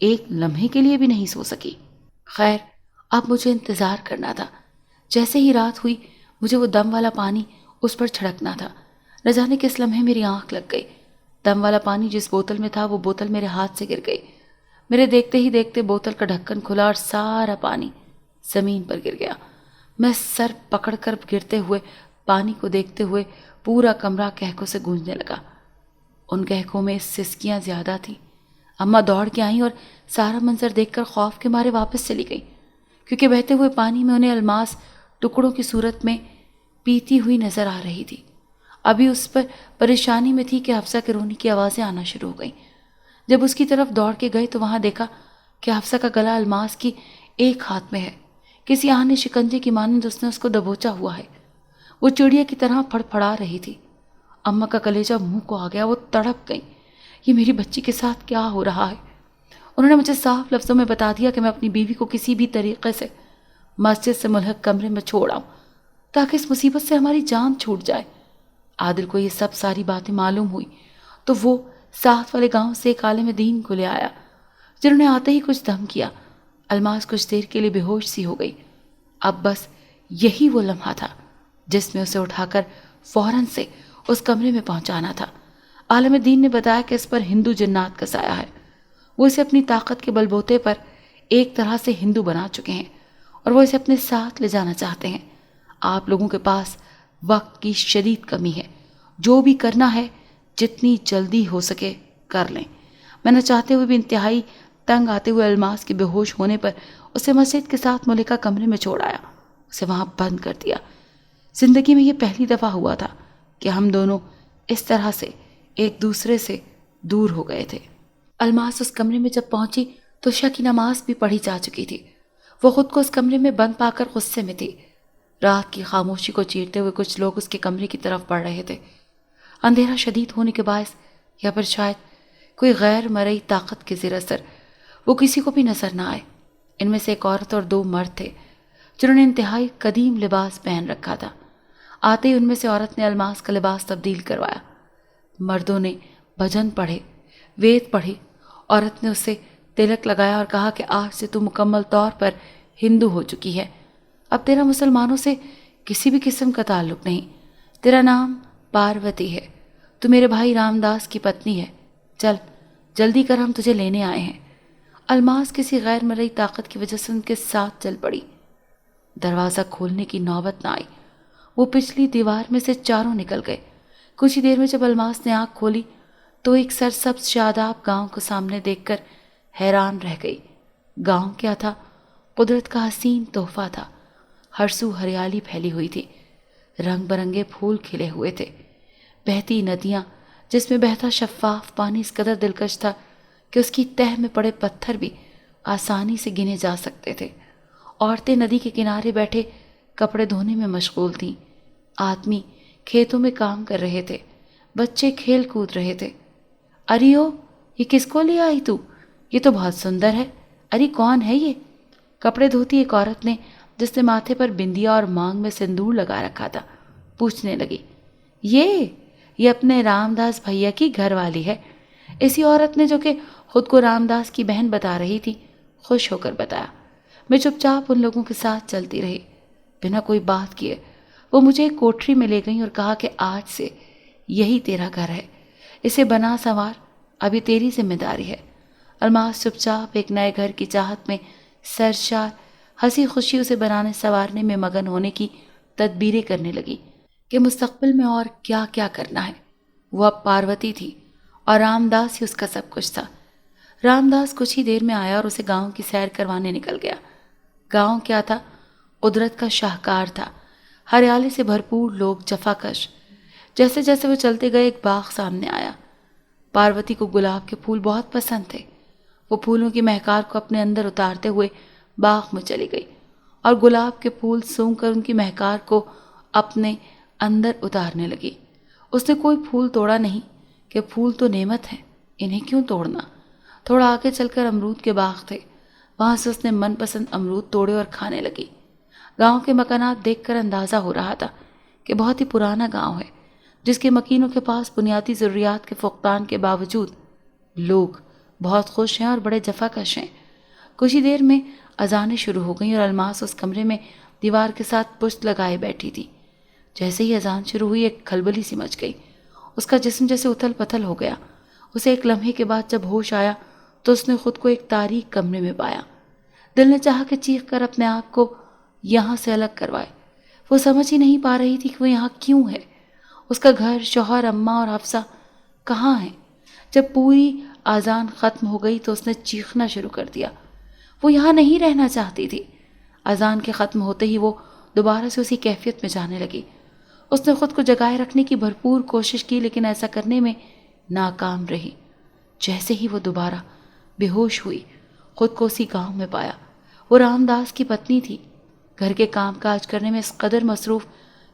ایک لمحے کے لیے بھی نہیں سو سکی۔ خیر، اب مجھے انتظار کرنا تھا۔ جیسے ہی رات ہوئی، مجھے وہ دم والا پانی اس پر چھڑکنا تھا۔ نہ جانے کس لمحے میری آنکھ لگ گئی۔ دم والا پانی جس بوتل میں تھا، وہ بوتل میرے ہاتھ سے گر گئی۔ میرے دیکھتے ہی دیکھتے بوتل کا ڈھکن کھلا اور سارا پانی زمین پر گر گیا۔ میں سر پکڑ کر گرتے ہوئے پانی کو دیکھتے ہوئے پورا کمرہ کہکوں سے گونجنے لگا۔ ان کہکوں میں سسکیاں زیادہ تھیں۔ اماں دوڑ کے آئیں اور سارا منظر دیکھ کر خوف کے مارے واپس چلی گئی، کیونکہ بہتے ہوئے پانی میں انہیں الماس ٹکڑوں کی صورت میں پیتی ہوئی نظر آ رہی تھی۔ ابھی اس پر پریشانی میں تھی کہ حفصہ کے رونے کی آوازیں آنا شروع ہو گئیں۔ جب اس کی طرف دوڑ کے گئی تو وہاں دیکھا کہ حفصہ کا گلا الماس کی ایک ہاتھ میں ہے، کسی آہن شکنجے کی مانند اس نے اس کو دبوچا ہوا ہے۔ وہ چڑیا کی طرح پھڑ پھڑا رہی تھی۔ اماں کا کلیجہ منہ کو آ گیا، وہ تڑپ گئی۔ یہ میری بچی کے ساتھ کیا ہو رہا ہے؟ انہوں نے مجھے صاف لفظوں میں بتا دیا کہ میں اپنی بیوی کو کسی بھی طریقے سے مسجد سے ملحق کمرے میں چھوڑ آؤں تاکہ اس مصیبت سے ہماری جان چھوٹ جائے۔ عادل کو یہ سب ساری باتیں معلوم ہوئی تو وہ ساتھ والے گاؤں سے ایک عالم دین کو لے آیا، جنہوں نے آتے ہی کچھ دم کیا الماس کچھ دیر کے لیے بے ہوش سی ہو گئی۔ اب بس یہی وہ لمحہ تھا جس میں اسے اٹھا کر فوراً سے اس کمرے میں پہنچانا تھا۔ عالم دین نے بتایا کہ اس پر ہندو جنات کا سایہ ہے۔ وہ اسے اپنی طاقت کے بل بوتے پر ایک طرح سے ہندو بنا چکے ہیں اور وہ اسے اپنے ساتھ لے جانا چاہتے ہیں۔ آپ لوگوں کے پاس وقت کی شدید کمی ہے، جو بھی کرنا ہے جتنی جلدی ہو سکے کر لیں۔ میں نہ چاہتے ہوئے بھی انتہائی تنگ آتے ہوئے الماس کے بے ہوش ہونے پر اسے مسجد کے ساتھ ملکہ کمرے میں چھوڑ آیا، اسے وہاں بند کر دیا۔ زندگی میں یہ پہلی دفعہ ہوا تھا کہ ہم دونوں اس طرح سے ایک دوسرے سے دور ہو گئے تھے۔ الماس اس کمرے میں جب پہنچی تو عشاء کی نماز بھی پڑھی جا چکی تھی۔ وہ خود کو اس کمرے میں بند پا کر غصے میں تھی۔ رات کی خاموشی کو چیرتے ہوئے کچھ لوگ اس کے کمرے کی طرف بڑھ رہے تھے۔ اندھیرا شدید ہونے کے باعث یا پھر شاید کوئی غیر مرئی طاقت کے زیر اثر وہ کسی کو بھی نظر نہ آئے۔ ان میں سے ایک عورت اور 2 مرد تھے جنہوں نے انتہائی قدیم لباس پہن رکھا تھا۔ آتے ہی ان میں سے عورت نے الماس کا لباس تبدیل کروایا۔ مردوں نے بھجن پڑھے، وید پڑھی۔ عورت نے اسے تلک لگایا اور کہا کہ آج سے تو مکمل طور پر ہندو ہو چکی ہے۔ اب تیرا مسلمانوں سے کسی بھی قسم کا تعلق نہیں۔ تیرا نام پاروتی ہے، تو میرے بھائی رام داس کی پتنی ہے۔ چل جلدی کر، ہم تجھے لینے آئے ہیں۔ الماس کسی غیر مرئی طاقت کی وجہ سے ان کے ساتھ چل پڑی۔ دروازہ کھولنے کی نوبت نہ آئی۔ وہ پچھلی دیوار میں سے چاروں نکل گئے۔ کچھ ہی دیر میں جب الماس نے آنکھ کھولی تو ایک سرسبز شاداب گاؤں کو سامنے دیکھ کر حیران رہ گئی۔ گاؤں کیا تھا؟ قدرت کا حسین تحفہ تھا۔ ہر سو ہریالی پھیلی ہوئی تھی، رنگ برنگے پھول کھلے ہوئے تھے، بہتی ندیاں جس میں بہتا شفاف پانی اس قدر دلکش تھا کہ اس کی تہہ میں پڑے پتھر بھی آسانی سے گنے جا سکتے تھے۔ عورتیں ندی کے کنارے بیٹھے کپڑے دھونے میں مشغول تھیں، آدمی کھیتوں میں کام کر رہے تھے، بچے کھیل کود رہے تھے۔ اریو، یہ کس کو لے آئی تو؟ یہ تو بہت سندر ہے۔ اری، کون ہے یہ؟ کپڑے دھوتی ایک عورت نے جس نے ماتھے پر بندیا اور مانگ میں سندور لگا رکھا تھا پوچھنے لگی۔ یہ اپنے رام داس بھیا کی گھر والی ہے۔ اسی عورت نے جو کہ خود کو رام داس کی بہن بتا رہی تھی خوش ہو کر بتایا۔ میں چپ چاپ ان لوگوں کے ساتھ چلتی رہی۔ بنا کوئی بات کیے وہ مجھے ایک کوٹری میں لے گئیں اور کہا کہ آج سے یہی تیرا گھر ہے، اسے بنا سنوار، ابھی تیری ذمہ داری ہے۔ الماس چپ چاپ ایک نئے گھر کی چاہت میں سرشار ہنسی خوشی اسے بنانے سنوارنے میں مگن ہونے کی تدبیریں کرنے لگی کہ مستقبل میں اور کیا کیا کرنا ہے۔ وہ اب پاروتی تھی اور رام داس ہی اس کا سب کچھ تھا۔ رام داس کچھ ہی دیر میں آیا اور اسے گاؤں کی سیر کروانے نکل گیا۔ گاؤں کیا تھا؟ قدرت کا شاہکار تھا، ہریالی سے بھرپور، لوگ جفاکش۔ جیسے جیسے وہ چلتے گئے ایک باغ سامنے آیا۔ پاروتی کو گلاب کے پھول بہت پسند تھے۔ وہ پھولوں کی مہکار کو اپنے اندر اتارتے ہوئے باغ میں چلی گئی اور گلاب کے پھول سونگھ کر ان کی مہکار کو اپنے اندر اتارنے لگی۔ اس نے کوئی پھول توڑا نہیں کہ پھول تو نعمت ہیں، انہیں کیوں توڑنا۔ تھوڑا آگے چل کر امرود کے باغ تھے، وہاں سے اس نے من پسند امرود توڑے اور کھانے لگی۔ گاؤں کے مکانات دیکھ کر اندازہ ہو رہا تھا کہ بہت ہی پرانا گاؤں ہے، جس کے مکینوں کے پاس بنیادی ضروریات کے فقدان کے باوجود لوگ بہت خوش ہیں اور بڑے جفاکش ہیں۔ کچھ ہی دیر میں اذانیں شروع ہو گئیں اور الماس اس کمرے میں دیوار کے ساتھ پشت لگائے بیٹھی تھی۔ جیسے ہی اذان شروع ہوئی ایک کھلبلی سی مچ گئی، اس کا جسم جیسے اتھل پتھل ہو گیا۔ اسے ایک لمحے کے بعد جب ہوش آیا تو اس نے خود کو ایک تاریک کمرے میں پایا۔ دل نے چاہا کہ چیخ کر اپنے آپ کو یہاں سے الگ کروائے۔ وہ سمجھ ہی نہیں پا رہی تھی کہ وہ یہاں کیوں ہے۔ اس کا گھر، شوہر، اماں اور حفصہ کہاں ہیں؟ جب پوری اذان ختم ہو گئی تو اس نے چیخنا شروع کر دیا۔ وہ یہاں نہیں رہنا چاہتی تھی۔ اذان کے ختم ہوتے ہی وہ دوبارہ سے اسی کیفیت میں جانے لگی۔ اس نے خود کو جگائے رکھنے کی بھرپور کوشش کی لیکن ایسا کرنے میں ناکام رہی۔ جیسے ہی وہ دوبارہ بے ہوش ہوئی، خود کو اسی گاؤں میں پایا۔ وہ رام داس کی پتنی تھی، گھر کے کام کاج کرنے میں اس قدر مصروف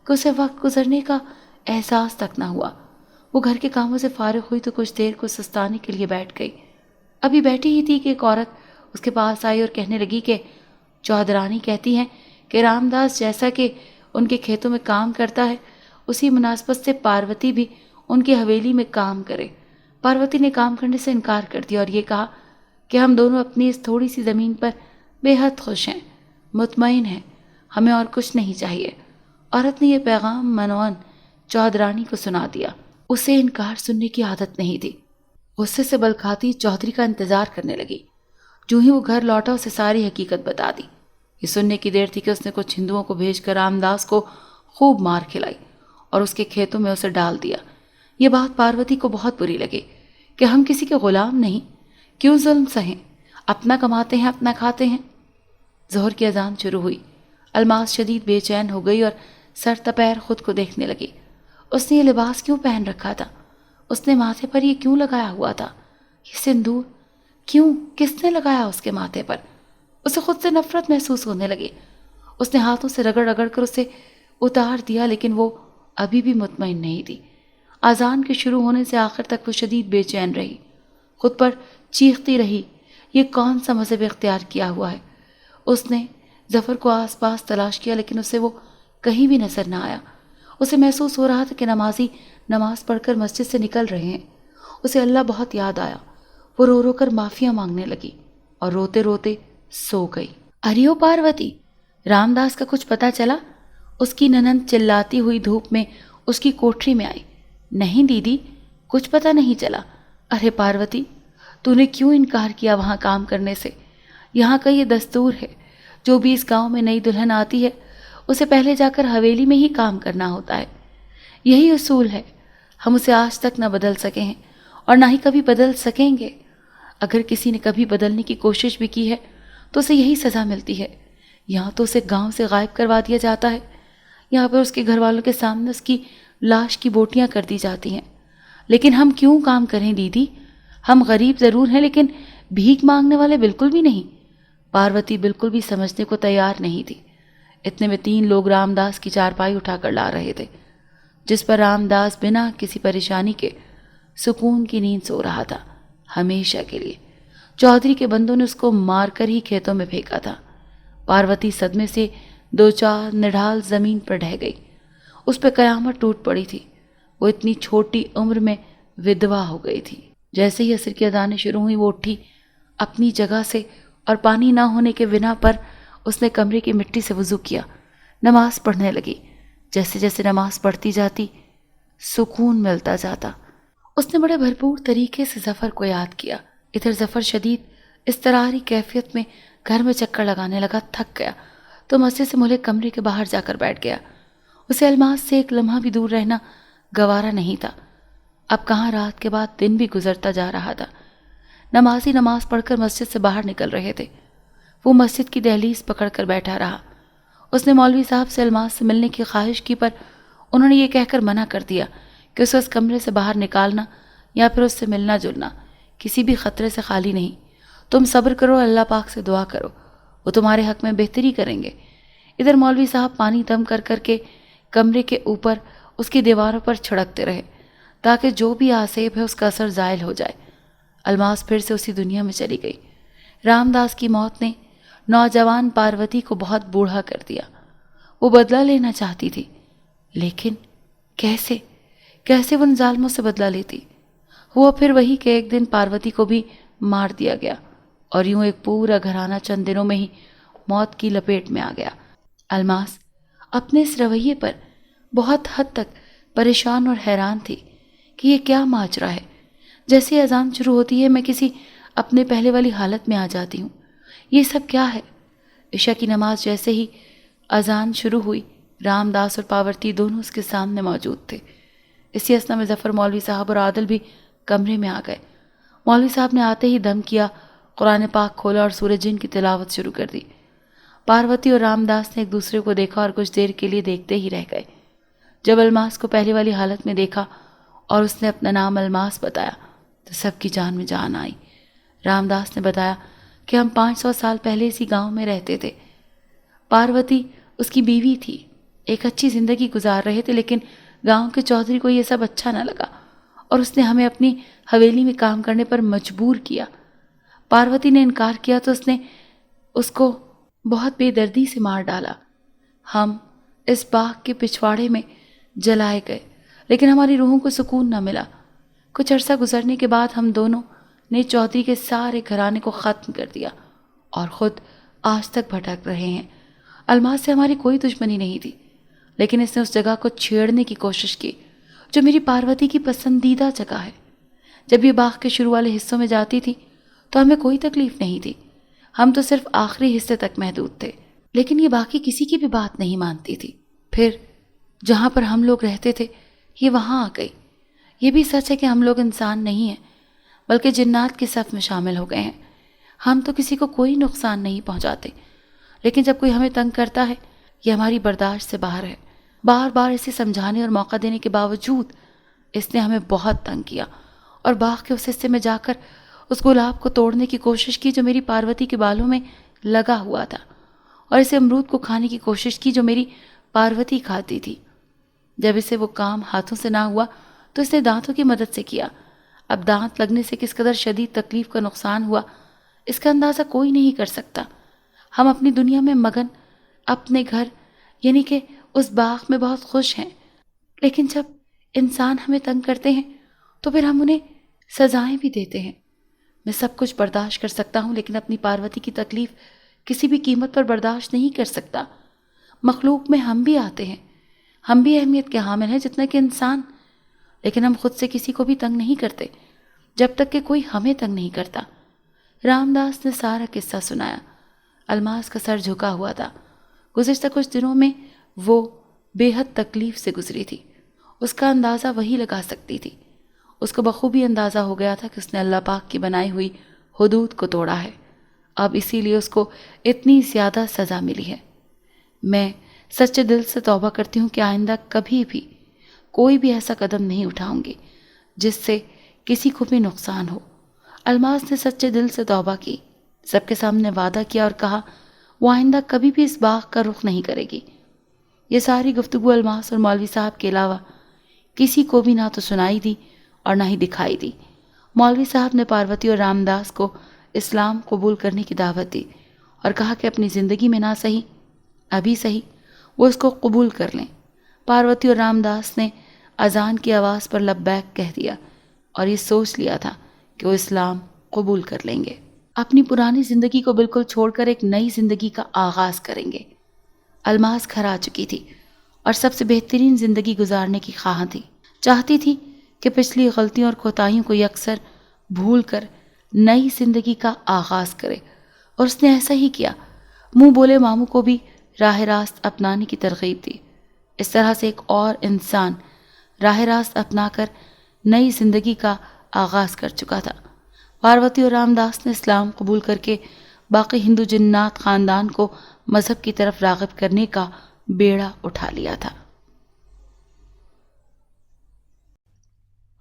کہ اسے وقت گزرنے کا احساس تک نہ ہوا۔ وہ گھر کے کاموں سے فارغ ہوئی تو کچھ دیر کو سستانے کے لیے بیٹھ گئی۔ ابھی بیٹھی ہی تھی کہ ایک عورت اس کے پاس آئی اور کہنے لگی کہ چودرانی کہتی ہیں کہ رام داس جیسا کہ ان کے کھیتوں میں کام کرتا ہے، اسی مناسبت سے پاروتی بھی ان کی حویلی میں کام کرے۔ پاروتی نے کام کرنے سے انکار کر دیا اور یہ کہا کہ ہم دونوں اپنی اس تھوڑی سی زمین پر بے حد خوش ہیں، مطمئن ہیں، ہمیں اور کچھ نہیں چاہیے۔ عورت نے یہ پیغام منوان چودرانی کو سنا دیا۔ اسے انکار سننے کی عادت نہیں تھی۔ غصے سے بل کھاتی چودھری کا انتظار کرنے لگی۔ جو ہی وہ گھر لوٹا اسے ساری حقیقت بتا دی۔ یہ سننے کی دیر تھی کہ اس نے کچھ ہندوؤں کو بھیج کر رام داس کو خوب مار کھلائی اور اس کے کھیتوں میں اسے ڈال دیا۔ یہ بات پاروتی کو بہت بری لگی کہ ہم کسی کے غلام نہیں، کیوں ظلم سہیں، اپنا کماتے ہیں اپنا کھاتے ہیں۔ ظہر کی اذان شروع ہوئی۔ الماس شدید بے چین ہو گئی اور سر تپیر خود کو دیکھنے لگی۔ اس نے یہ لباس کیوں پہن رکھا تھا؟ اس نے ماتھے پر یہ کیوں لگایا ہوا تھا؟ یہ سندور کیوں، کس نے لگایا اس کے ماتھے پر؟ اسے خود سے نفرت محسوس ہونے لگی۔ اس نے ہاتھوں سے رگڑ رگڑ کر اسے اتار دیا، لیکن وہ ابھی بھی مطمئن نہیں تھی۔ اذان کے شروع ہونے سے آخر تک وہ شدید بے چین رہی، خود پر چیختی رہی، یہ کون سا مذہب اختیار کیا ہوا ہے؟ اس نے ظفر کو آس پاس تلاش کیا، لیکن اسے وہ کہیں بھی نظر نہ آیا۔ اسے محسوس ہو رہا تھا کہ نمازی نماز پڑھ کر مسجد سے نکل رہے ہیں۔ اسے اللہ بہت یاد آیا۔ وہ رو رو کر معافیاں مانگنے لگی اور روتے روتے سو گئی۔ اریو پاروتی، رام داس کا کچھ پتہ چلا؟ اس کی ننند چلاتی ہوئی دھوپ میں اس کی کوٹری میں آئی۔ نہیں دیدی، کچھ پتہ نہیں چلا۔ ارے پاروتی، تو نے کیوں انکار کیا وہاں کام کرنے سے؟ یہاں کا یہ دستور ہے، جو بھی اس گاؤں میں نئی دلہن آتی ہے اسے پہلے جا کر حویلی میں ہی کام کرنا ہوتا ہے۔ یہی اصول ہے، ہم اسے آج تک نہ بدل سکے ہیں اور نہ ہی کبھی بدل سکیں گے۔ اگر کسی نے کبھی بدلنے کی کوشش بھی کی ہے تو اسے یہی سزا ملتی ہے۔ یہاں تو اسے گاؤں سے غائب کروا دیا جاتا ہے، یہاں پر اس کے گھر والوں کے سامنے اس کی لاش کی بوٹیاں کر دی جاتی ہیں۔ لیکن ہم کیوں کام کریں دیدی؟ ہم غریب ضرور ہیں لیکن بھیک مانگنے والے بالکل بھی نہیں۔ پاروتی بالکل بھی سمجھنے کو تیار نہیں تھی۔ اتنے میں 3 لوگ رام داس کی چارپائی اٹھا کر لا رہے تھے، جس پر رام داس بنا کسی پریشانی کے سکون کی نیند سو رہا تھا، ہمیشہ کے لیے۔ چودھری کے بندوں نے اس کو مار کر ہی کھیتوں میں پھینکا تھا۔ پاروتی صدمے سے 2-4 نڈھال زمین پر ڈہ گئی۔ اس پہ قیامت ٹوٹ پڑی تھی۔ وہ اتنی چھوٹی عمر میں ودوا ہو گئی تھی۔ جیسے ہی عصر کی اذانیں شروع ہوئی وہ اٹھی اپنی جگہ سے، اور پانی نہ ہونے کے بنا پر اس نے کمرے کی مٹی سے وضو کیا، نماز پڑھنے لگی۔ جیسے جیسے نماز پڑھتی جاتی سکون ملتا جاتا۔ اس نے بڑے بھرپور طریقے سے ظفر کو یاد کیا۔ ادھر ظفر شدید اضطراری کیفیت میں گھر میں چکر لگانے لگا، تھک گیا تو مسجد سے ملے کمرے کے باہر جا کر بیٹھ گیا۔ اسے الماس سے ایک لمحہ بھی دور رہنا گوارا نہیں تھا۔ اب کہاں رات کے بعد دن بھی گزرتا جا رہا تھا۔ نمازی نماز پڑھ کر مسجد سے باہر نکل رہے تھے۔ وہ مسجد کی دہلیز پکڑ کر بیٹھا رہا۔ اس نے مولوی صاحب سے الماس سے ملنے کی خواہش کی، پر انہوں نے یہ کہہ کر منع کر دیا کہ اسے اس کمرے سے باہر نکالنا یا پھر اس سے ملنا جلنا کسی بھی خطرے سے خالی نہیں۔ تم صبر کرو، اللہ پاک سے دعا کرو، وہ تمہارے حق میں بہتری کریں گے۔ ادھر مولوی صاحب پانی دم کر کر کے کمرے کے اوپر اس کی دیواروں پر چھڑکتے رہے تاکہ جو بھی آسیب ہے اس کا اثر زائل ہو جائے۔ الماس پھر سے اسی دنیا میں چلی گئی۔ رام داس کی موت نے نوجوان پاروتی کو بہت بوڑھا کر دیا۔ وہ بدلہ لینا چاہتی تھی، لیکن کیسے وہ ان ظالموں سے بدلہ لیتی؟ ہوا پھر وہی کہ ایک دن پاروتی کو بھی مار دیا گیا اور یوں ایک پورا گھرانہ چند دنوں میں ہی موت کی لپیٹ میں آ گیا۔ الماس اپنے اس رویے پر بہت حد تک پریشان اور حیران تھی کہ یہ کیا ماجرا ہے۔ جیسے اذان شروع ہوتی ہے میں کسی اپنے پہلے والی حالت میں آ جاتی ہوں۔ یہ سب کیا ہے؟ عشاء کی نماز جیسے ہی اذان شروع ہوئی، رام داس اور پاورتی دونوں اس کے سامنے موجود تھے۔ اسی اثنا میں ظفر، مولوی صاحب اور عادل بھی کمرے میں آ گئے۔ مولوی صاحب نے آتے ہی دم کیا، قرآن پاک کھولا اور سورہ جن کی تلاوت شروع کر دی۔ پاروتی اور رام داس نے ایک دوسرے کو دیکھا اور کچھ دیر کے لیے دیکھتے ہی رہ گئے۔ جب الماس کو پہلے والی حالت میں دیکھا اور اس نے اپنا نام الماس بتایا تو سب کی جان میں جان آئی۔ رام داس نے بتایا کہ ہم 500 سال پہلے اسی گاؤں میں رہتے تھے۔ پاروتی اس کی بیوی تھی، ایک اچھی زندگی گزار رہے تھے، لیکن گاؤں کے چودھری کو یہ سب اچھا نہ لگا اور اس نے ہمیں اپنی حویلی میں کام کرنے پر مجبور کیا۔ پاروتی نے انکار کیا تو اس نے اس کو بہت بے دردی سے مار ڈالا۔ ہم اس باغ کے پچھواڑے میں جلائے گئے، لیکن ہماری روحوں کو سکون نہ ملا۔ کچھ عرصہ گزرنے کے بعد ہم دونوں نے چودھری کے سارے گھرانے کو ختم کر دیا اور خود آج تک بھٹک رہے ہیں۔ الماس سے ہماری کوئی دشمنی نہیں تھی، لیکن اس نے اس جگہ کو چھیڑنے کی کوشش کی جو میری پاروتی کی پسندیدہ جگہ ہے۔ جب یہ باغ کے شروع والے حصوں میں جاتی تھی تو ہمیں کوئی تکلیف نہیں تھی، ہم تو صرف آخری حصے تک محدود تھے، لیکن یہ باقی کسی کی بھی بات نہیں مانتی تھی۔ پھر جہاں پر ہم لوگ رہتے تھے یہ وہاں آ گئی۔ یہ بھی سچ ہے کہ ہم لوگ انسان نہیں ہیں بلکہ جنات کے صف میں شامل ہو گئے ہیں۔ ہم تو کسی کو کوئی نقصان نہیں پہنچاتے، لیکن جب کوئی ہمیں تنگ کرتا ہے یہ ہماری برداشت سے باہر ہے۔ بار بار اسے سمجھانے اور موقع دینے کے باوجود اس نے ہمیں بہت تنگ کیا اور باغ کے اس حصے میں جا کر اس گلاب کو توڑنے کی کوشش کی جو میری پاروتی کے بالوں میں لگا ہوا تھا، اور اسے امرود کو کھانے کی کوشش کی جو میری پاروتی کھاتی تھی۔ جب اسے وہ کام ہاتھوں سے نہ ہوا تو اس نے دانتوں کی مدد سے کیا۔ اب دانت لگنے سے کس قدر شدید تکلیف کا نقصان ہوا اس کا اندازہ کوئی نہیں کر سکتا۔ ہم اپنی دنیا میں مگن، اپنے گھر یعنی کہ اس باغ میں بہت خوش ہیں، لیکن جب انسان ہمیں تنگ کرتے ہیں تو پھر ہم انہیں سزائیں بھی دیتے ہیں۔ میں سب کچھ برداشت کر سکتا ہوں لیکن اپنی پاروتی کی تکلیف کسی بھی قیمت پر برداشت نہیں کر سکتا۔ مخلوق میں ہم بھی آتے ہیں، ہم بھی اہمیت کے حامل ہیں جتنا کہ انسان، لیکن ہم خود سے کسی کو بھی تنگ نہیں کرتے جب تک کہ کوئی ہمیں تنگ نہیں کرتا۔ رام داس نے سارا قصہ سنایا۔ الماس کا سر جھکا ہوا تھا۔ گزشتہ کچھ دنوں میں وہ بے حد تکلیف سے گزری تھی، اس کا اندازہ وہی لگا سکتی تھی۔ اس کو بخوبی اندازہ ہو گیا تھا کہ اس نے اللہ پاک کی بنائی ہوئی حدود کو توڑا ہے، اب اسی لیے اس کو اتنی زیادہ سزا ملی ہے۔ میں سچے دل سے توبہ کرتی ہوں کہ آئندہ کبھی بھی کوئی بھی ایسا قدم نہیں اٹھاؤں گی جس سے کسی کو بھی نقصان ہو۔ الماس نے سچے دل سے توبہ کی، سب کے سامنے وعدہ کیا اور کہا وہ آئندہ کبھی بھی اس باغ کا رخ نہیں کرے گی۔ یہ ساری گفتگو الماس اور مولوی صاحب کے علاوہ کسی کو بھی نہ تو سنائی دی اور نہ ہی دکھائی دی۔ مولوی صاحب نے پاروتی اور رام داس کو اسلام قبول کرنے کی دعوت دی اور کہا کہ اپنی زندگی میں نہ صحیح، ابھی صحیح وہ اس کو قبول کر لیں۔ پاروتی اور رام داس نے اذان کی آواز پر لبیک کہہ دیا اور یہ سوچ لیا تھا کہ وہ اسلام قبول کر لیں گے، اپنی پرانی زندگی کو بالکل چھوڑ کر ایک نئی زندگی کا آغاز کریں گے۔ الماس گھر آ چکی تھی اور سب سے بہترین زندگی گزارنے کی خواہاں تھی، چاہتی تھی کہ پچھلی غلطیوں اور کوتاہیوں کو یکسر بھول کر نئی زندگی کا آغاز کرے، اور اس نے ایسا ہی کیا۔ منہ بولے ماموں کو بھی راہ راست اپنانے کی ترغیب دی۔ اس طرح سے ایک اور انسان راہ راست اپنا کر نئی زندگی کا آغاز کر چکا تھا۔ پاروتی اور رام داس نے اسلام قبول کر کے باقی ہندو جنات خاندان کو مذہب کی طرف راغب کرنے کا بیڑا اٹھا لیا تھا۔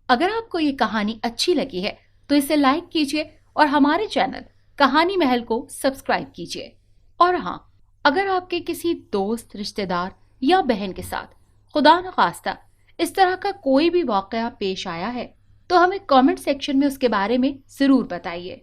اگر آپ کو یہ کہانی اچھی لگی ہے تو اسے لائک کیجیے اور ہمارے چینل کہانی محل کو سبسکرائب کیجیے۔ اور ہاں، اگر آپ کے کسی دوست، رشتہ دار یا بہن کے ساتھ خدا نخواستہ اس طرح کا کوئی بھی واقعہ پیش آیا ہے تو ہمیں کامنٹ سیکشن میں اس کے بارے میں ضرور بتائیے۔